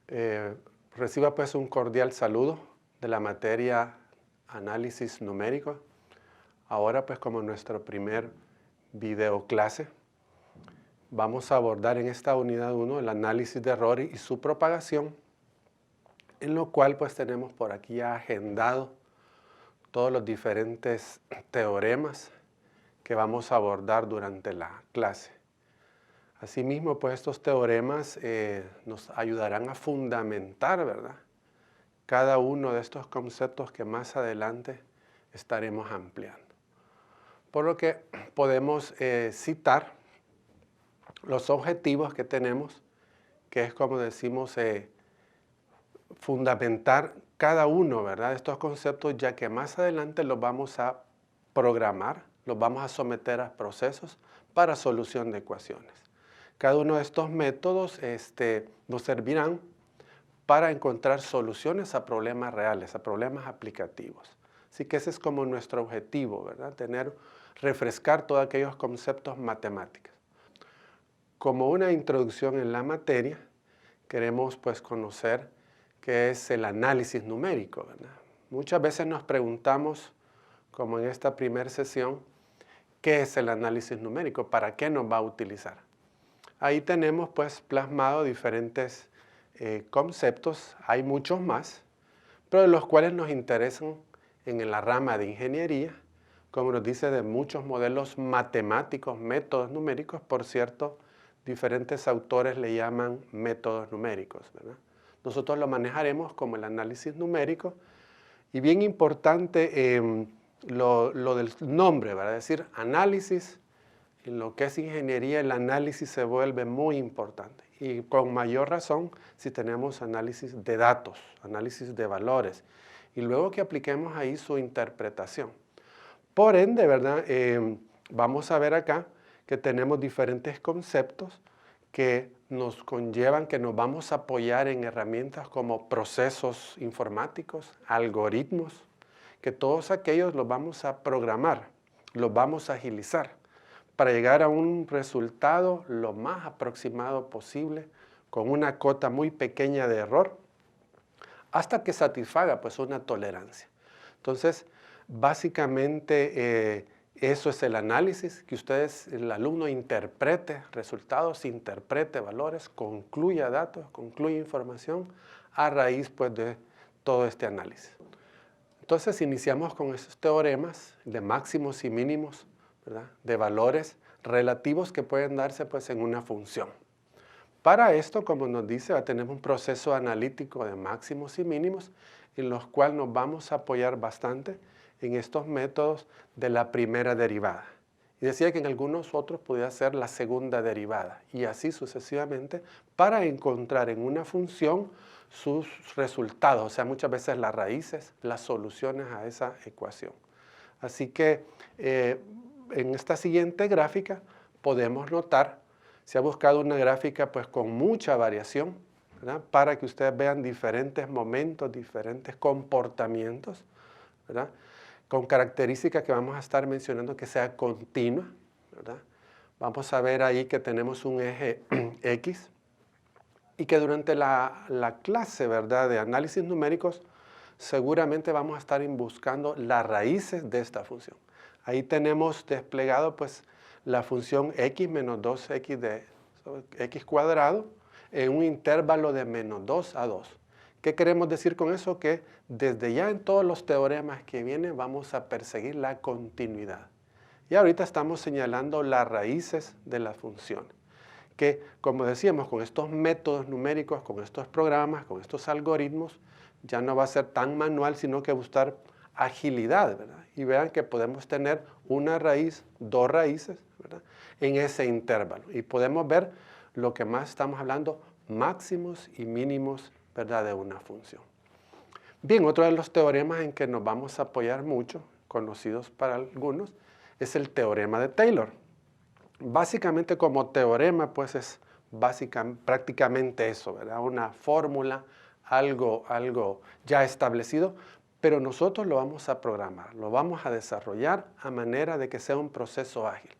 Eh, Reciba pues un cordial saludo de la materia análisis numérico. Ahora pues como nuestro primer video clase, vamos a abordar en esta unidad 1 el análisis de errores y su propagación, en lo cual pues tenemos por aquí ya agendado todos los diferentes teoremas que vamos a abordar durante la clase. Asimismo, pues estos teoremas nos ayudarán a fundamentar, ¿verdad?, cada uno de estos conceptos que más adelante estaremos ampliando. Por lo que podemos citar los objetivos que tenemos, que es como decimos, fundamentar cada uno, ¿verdad?, de estos conceptos, ya que más adelante los vamos a programar, los vamos a someter a procesos para solución de ecuaciones. Cada uno de estos métodos nos servirán para encontrar soluciones a problemas reales, a problemas aplicativos. Así que ese es como nuestro objetivo, ¿verdad?, refrescar todos aquellos conceptos matemáticos. Como una introducción en la materia, queremos pues conocer qué es el análisis numérico, ¿verdad? Muchas veces nos preguntamos, como en esta primera sesión, ¿qué es el análisis numérico? ¿Para qué nos va a utilizar? Ahí tenemos pues plasmado diferentes conceptos, hay muchos más, pero de los cuales nos interesan en la rama de ingeniería, como nos dice, de muchos modelos matemáticos, métodos numéricos. Por cierto, diferentes autores le llaman métodos numéricos, ¿verdad? Nosotros lo manejaremos como el análisis numérico, y bien importante lo del nombre, ¿verdad? Es decir, análisis. En lo que es ingeniería, el análisis se vuelve muy importante, y con mayor razón si tenemos análisis de datos, análisis de valores, y luego que apliquemos ahí su interpretación. Por ende, ¿verdad?, vamos a ver acá que tenemos diferentes conceptos que nos conllevan, que nos vamos a apoyar en herramientas como procesos informáticos, algoritmos, que todos aquellos los vamos a programar, los vamos a agilizar para llegar a un resultado lo más aproximado posible, con una cota muy pequeña de error, hasta que satisfaga pues una tolerancia. Entonces, básicamente eso es el análisis, que el alumno interprete resultados, interprete valores, concluya datos, concluya información a raíz pues de todo este análisis. Entonces iniciamos con esos teoremas de máximos y mínimos, ¿verdad?, de valores relativos que pueden darse pues en una función. Para esto, como nos dice, tenemos un proceso analítico de máximos y mínimos, en los cuales nos vamos a apoyar bastante en estos métodos de la primera derivada. Y decía que en algunos otros podía ser la segunda derivada, y así sucesivamente, para encontrar en una función sus resultados, o sea, muchas veces las raíces, las soluciones a esa ecuación. Así que en esta siguiente gráfica podemos notar, se ha buscado una gráfica pues con mucha variación, ¿verdad?, para que ustedes vean diferentes momentos, diferentes comportamientos, ¿verdad?, con características que vamos a estar mencionando que sea continua, ¿verdad? Vamos a ver ahí que tenemos un eje X, y que durante la clase, ¿verdad?, de análisis numéricos, seguramente vamos a estar buscando las raíces de esta función. Ahí tenemos desplegado pues la función x menos 2x de x cuadrado en un intervalo de menos 2 a 2. ¿Qué queremos decir con eso? Que desde ya en todos los teoremas que vienen vamos a perseguir la continuidad. Y ahorita estamos señalando las raíces de la función, que, como decíamos, con estos métodos numéricos, con estos programas, con estos algoritmos, ya no va a ser tan manual, sino que buscar agilidad, ¿verdad? Y vean que podemos tener una raíz, dos raíces, ¿verdad?, en ese intervalo. Y podemos ver lo que más estamos hablando, máximos y mínimos, ¿verdad?, de una función. Bien, otro de los teoremas en que nos vamos a apoyar mucho, conocidos para algunos, es el teorema de Taylor. Básicamente, como teorema, pues es prácticamente eso, ¿verdad?, una fórmula, algo ya establecido, pero nosotros lo vamos a programar, lo vamos a desarrollar a manera de que sea un proceso ágil.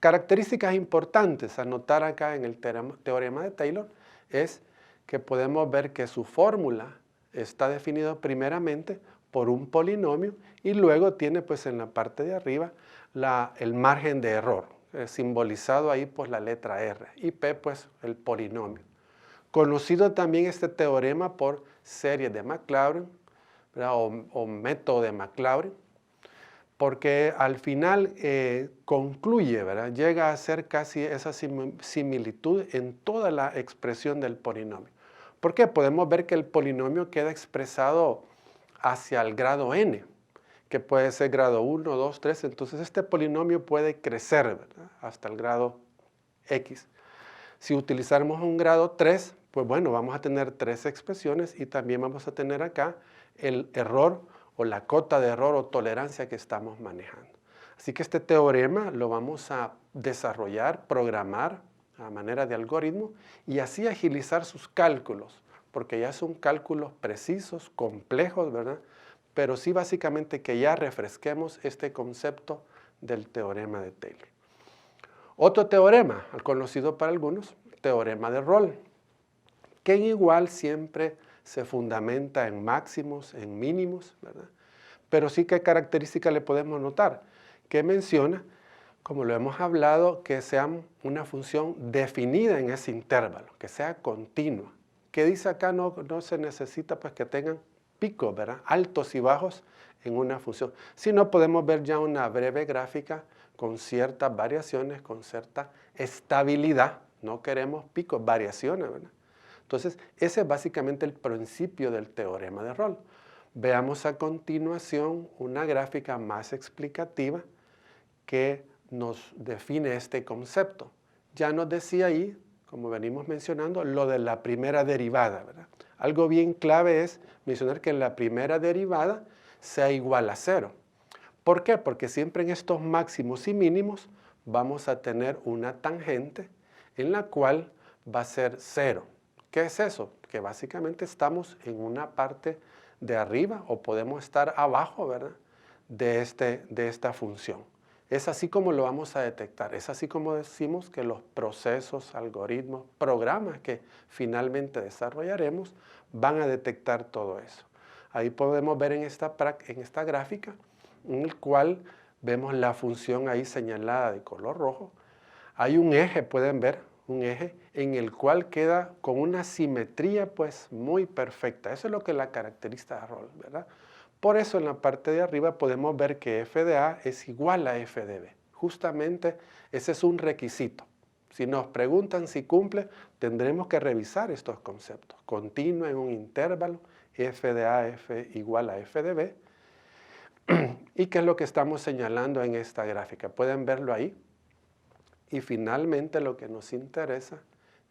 Características importantes a notar acá en el teorema de Taylor es que podemos ver que su fórmula está definida primeramente por un polinomio y luego tiene pues en la parte de arriba el margen de error, simbolizado ahí por la letra R, y P pues el polinomio. Conocido también este teorema por serie de Maclaurin, ¿verdad? O método de Maclaurin, porque al final concluye, ¿verdad? Llega a ser casi esa similitud en toda la expresión del polinomio. ¿Por qué? Podemos ver que el polinomio queda expresado hacia el grado n, que puede ser grado 1, 2, 3, entonces este polinomio puede crecer, ¿verdad? Hasta el grado x. Si utilizáramos un grado 3, pues bueno, vamos a tener 3 expresiones y también vamos a tener acá el error o la cota de error o tolerancia que estamos manejando. Así que este teorema lo vamos a desarrollar, programar a manera de algoritmo y así agilizar sus cálculos, porque ya son cálculos precisos, complejos, ¿verdad? Pero sí básicamente que ya refresquemos este concepto del teorema de Taylor. Otro teorema, conocido para algunos, teorema de Rolle, que igual siempre se fundamenta en máximos, en mínimos, ¿verdad? Pero sí qué característica le podemos notar, que menciona, como lo hemos hablado, que sea una función definida en ese intervalo, que sea continua. Que dice acá no se necesita pues que tengan picos, ¿verdad? Altos y bajos en una función, sino podemos ver ya una breve gráfica con ciertas variaciones, con cierta estabilidad. No queremos picos, variaciones, ¿verdad? Entonces, ese es básicamente el principio del teorema de Rolle. Veamos a continuación una gráfica más explicativa que nos define este concepto. Ya nos decía ahí, como venimos mencionando, lo de la primera derivada, ¿verdad? Algo bien clave es mencionar que la primera derivada sea igual a 0. ¿Por qué? Porque siempre en estos máximos y mínimos vamos a tener una tangente en la cual va a ser 0. ¿Qué es eso? Que básicamente estamos en una parte de arriba o podemos estar abajo, ¿verdad? De esta función. Es así como lo vamos a detectar. Es así como decimos que los procesos, algoritmos, programas que finalmente desarrollaremos van a detectar todo eso. Ahí podemos ver en esta gráfica en el cual vemos la función ahí señalada de color rojo. Hay un eje, pueden ver, un eje en el cual queda con una simetría pues muy perfecta. Eso es lo que la caracteriza de Rolle, ¿verdad? Por eso en la parte de arriba podemos ver que f de a es igual a f de b. Justamente ese es un requisito. Si nos preguntan si cumple, tendremos que revisar estos conceptos. Continua en un intervalo, f de a f igual a f de b. ¿Y qué es lo que estamos señalando en esta gráfica? Pueden verlo ahí. Y finalmente lo que nos interesa,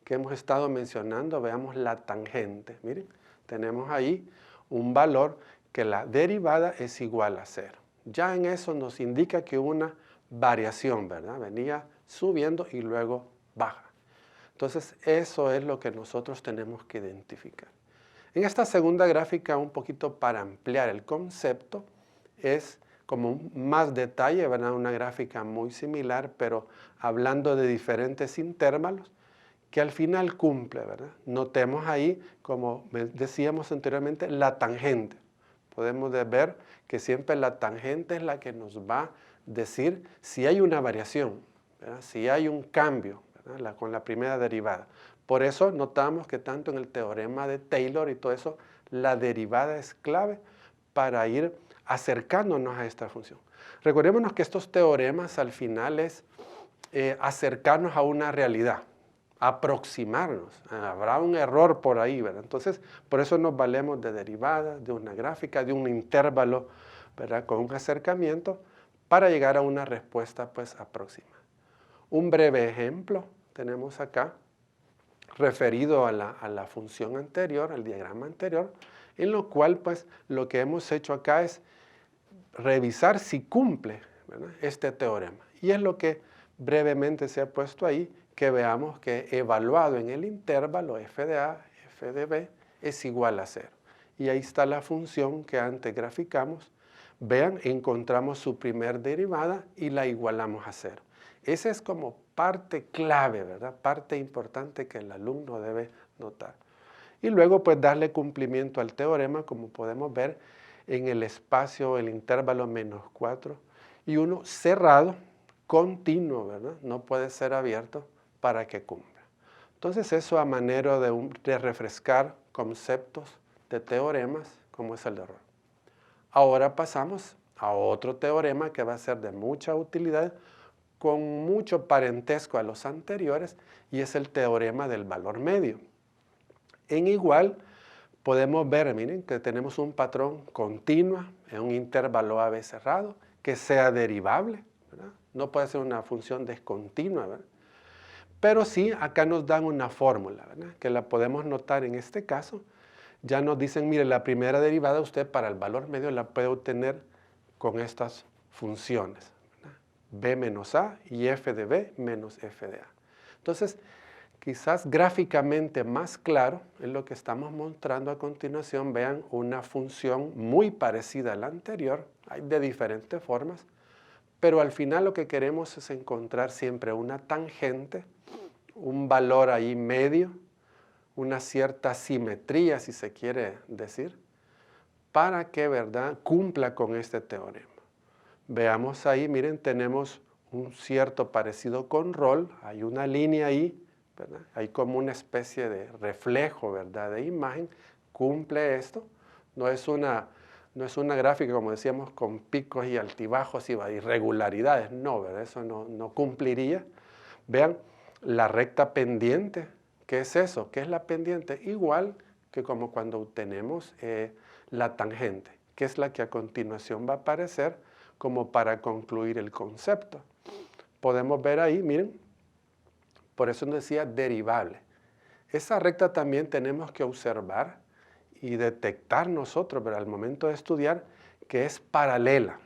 que hemos estado mencionando, veamos la tangente. Miren, tenemos ahí un valor que la derivada es igual a 0. Ya en eso nos indica que una variación, ¿verdad? Venía subiendo y luego baja. Entonces eso es lo que nosotros tenemos que identificar. En esta segunda gráfica, un poquito para ampliar el concepto, es como más detalle, ¿verdad? Una gráfica muy similar, pero hablando de diferentes intervalos que al final cumple, ¿verdad? Notemos ahí, como decíamos anteriormente, la tangente. Podemos ver que siempre la tangente es la que nos va a decir si hay una variación, ¿verdad? Si hay un cambio, ¿verdad? Con la primera derivada. Por eso notamos que tanto en el teorema de Taylor y todo eso, la derivada es clave para ir acercándonos a esta función. Recordémonos que estos teoremas al final es acercarnos a una realidad, aproximarnos. Habrá un error por ahí, ¿verdad? Entonces, por eso nos valemos de derivadas, de una gráfica, de un intervalo, ¿verdad? Con un acercamiento para llegar a una respuesta pues aproximada. Un breve ejemplo tenemos acá referido a la función anterior, al diagrama anterior, en lo cual pues lo que hemos hecho acá es revisar si cumple, ¿verdad? Este teorema. Y es lo que brevemente se ha puesto ahí, que veamos que evaluado en el intervalo f de a, f de b es igual a 0. Y ahí está la función que antes graficamos. Vean, encontramos su primer derivada y la igualamos a 0. Esa es como parte clave, ¿verdad? Parte importante que el alumno debe notar. y luego pues darle cumplimiento al teorema, como podemos ver en el espacio, el intervalo -4 y 1 cerrado, continuo, ¿verdad? No puede ser abierto para que cumpla. Entonces eso a manera de refrescar conceptos de teoremas, como es el error. Ahora pasamos a otro teorema que va a ser de mucha utilidad, con mucho parentesco a los anteriores, y es el teorema del valor medio. En igual, podemos ver, miren, que tenemos un patrón continuo en un intervalo AB cerrado, que sea derivable, ¿verdad? No puede ser una función descontinua, ¿verdad? Pero sí, acá nos dan una fórmula, ¿verdad? Que la podemos notar en este caso. Ya nos dicen, mire, la primera derivada usted para el valor medio la puede obtener con estas funciones, ¿verdad? B menos A y F de B menos F de A. Entonces, quizás gráficamente más claro es lo que estamos mostrando a continuación. Vean una función muy parecida a la anterior, hay de diferentes formas, pero al final lo que queremos es encontrar siempre una tangente, un valor ahí medio, una cierta simetría, si se quiere decir, para que, ¿verdad?, cumpla con este teorema. Veamos ahí, miren, tenemos un cierto parecido con Rolle, hay una línea ahí, ¿verdad? Hay como una especie de reflejo, ¿verdad?, de imagen, cumple esto. No es una gráfica, como decíamos, con picos y altibajos y irregularidades, no, ¿verdad? Eso no cumpliría. Vean, la recta pendiente, ¿qué es eso? ¿Qué es la pendiente? Igual que como cuando obtenemos la tangente, que es la que a continuación va a aparecer como para concluir el concepto. Podemos ver ahí, miren, por eso nos decía derivable. Esa recta también tenemos que observar y detectar nosotros, pero al momento de estudiar, que es paralela.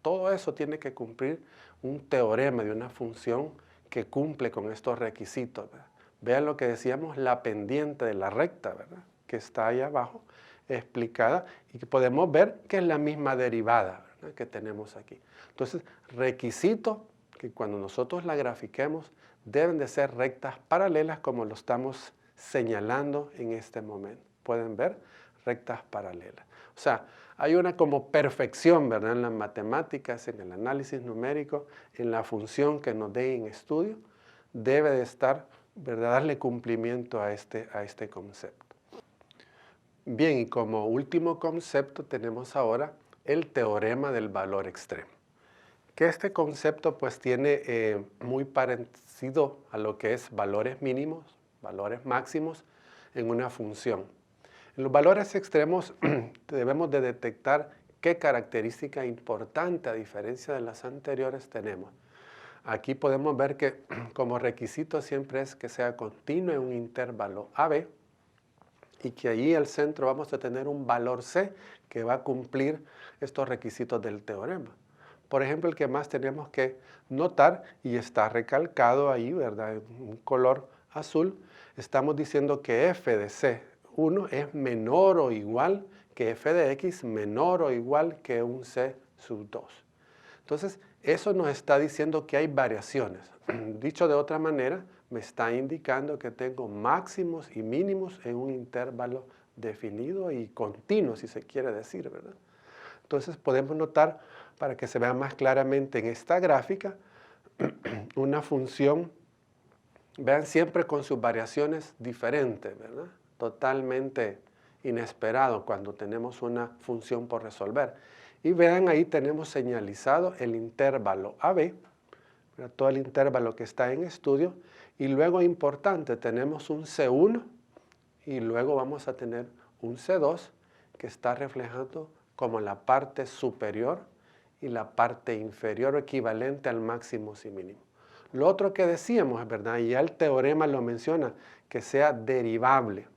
Todo eso tiene que cumplir un teorema de una función que cumple con estos requisitos, ¿verdad? Vean lo que decíamos, la pendiente de la recta, ¿verdad?, que está ahí abajo, explicada, y que podemos ver que es la misma derivada, ¿verdad?, que tenemos aquí. Entonces, requisito que cuando nosotros la grafiquemos, deben de ser rectas paralelas como lo estamos señalando en este momento. Pueden ver rectas paralelas. O sea, hay una como perfección, ¿verdad?, en las matemáticas, en el análisis numérico, en la función que nos dé en estudio, debe de estar, ¿verdad?, darle cumplimiento a este concepto. Bien, y como último concepto tenemos ahora el teorema del valor extremo. Que este concepto pues tiene muy parecido a lo que es valores mínimos, valores máximos en una función. En los valores extremos debemos de detectar qué característica importante a diferencia de las anteriores tenemos. Aquí podemos ver que como requisito siempre es que sea continuo en un intervalo AB y que allí al centro vamos a tener un valor C que va a cumplir estos requisitos del teorema. Por ejemplo, el que más tenemos que notar, y está recalcado ahí, ¿verdad?, en un color azul, estamos diciendo que f de C1 es menor o igual que f de x menor o igual que un C sub 2. Entonces, eso nos está diciendo que hay variaciones. Dicho de otra manera, me está indicando que tengo máximos y mínimos en un intervalo definido y continuo, si se quiere decir, ¿verdad? Entonces podemos notar, para que se vea más claramente en esta gráfica, una función, vean, siempre con sus variaciones diferentes, ¿verdad? Totalmente inesperado cuando tenemos una función por resolver. Y vean, ahí tenemos señalizado el intervalo AB, ¿verdad?, todo el intervalo que está en estudio, y luego, importante, tenemos un C1 y luego vamos a tener un C2 que está reflejando como la parte superior y la parte inferior equivalente al máximos y mínimos. Lo otro que decíamos, ¿verdad?, y ya el teorema lo menciona, que sea derivable.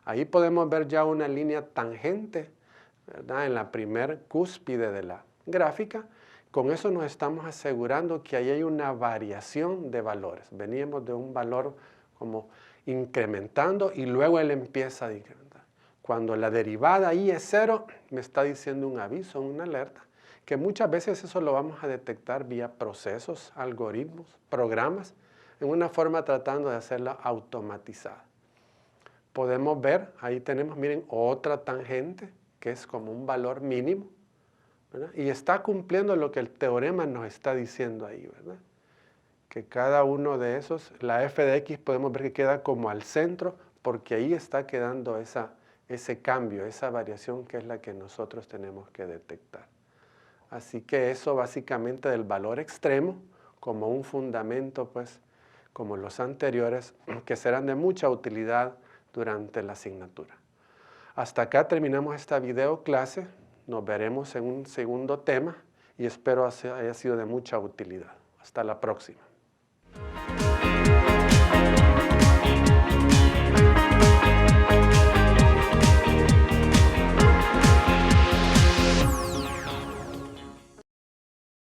Ahí podemos ver ya una línea tangente, ¿verdad?, en la primer cúspide de la gráfica. Con eso nos estamos asegurando que ahí hay una variación de valores. Veníamos de un valor como incrementando y luego él empieza a incrementar. Cuando la derivada ahí es 0, me está diciendo un aviso, una alerta, que muchas veces eso lo vamos a detectar vía procesos, algoritmos, programas, en una forma tratando de hacerla automatizada. podemos ver, ahí tenemos, miren, otra tangente, que es como un valor mínimo, ¿verdad? Y está cumpliendo lo que el teorema nos está diciendo ahí, ¿verdad? Que cada uno de esos, la f de x podemos ver que queda como al centro, porque ahí está quedando ese cambio, esa variación que es la que nosotros tenemos que detectar. Así que eso básicamente del valor extremo, como un fundamento, pues, como los anteriores, que serán de mucha utilidad durante la asignatura. Hasta acá terminamos esta video clase. Nos veremos en un segundo tema y espero haya sido de mucha utilidad. Hasta la próxima.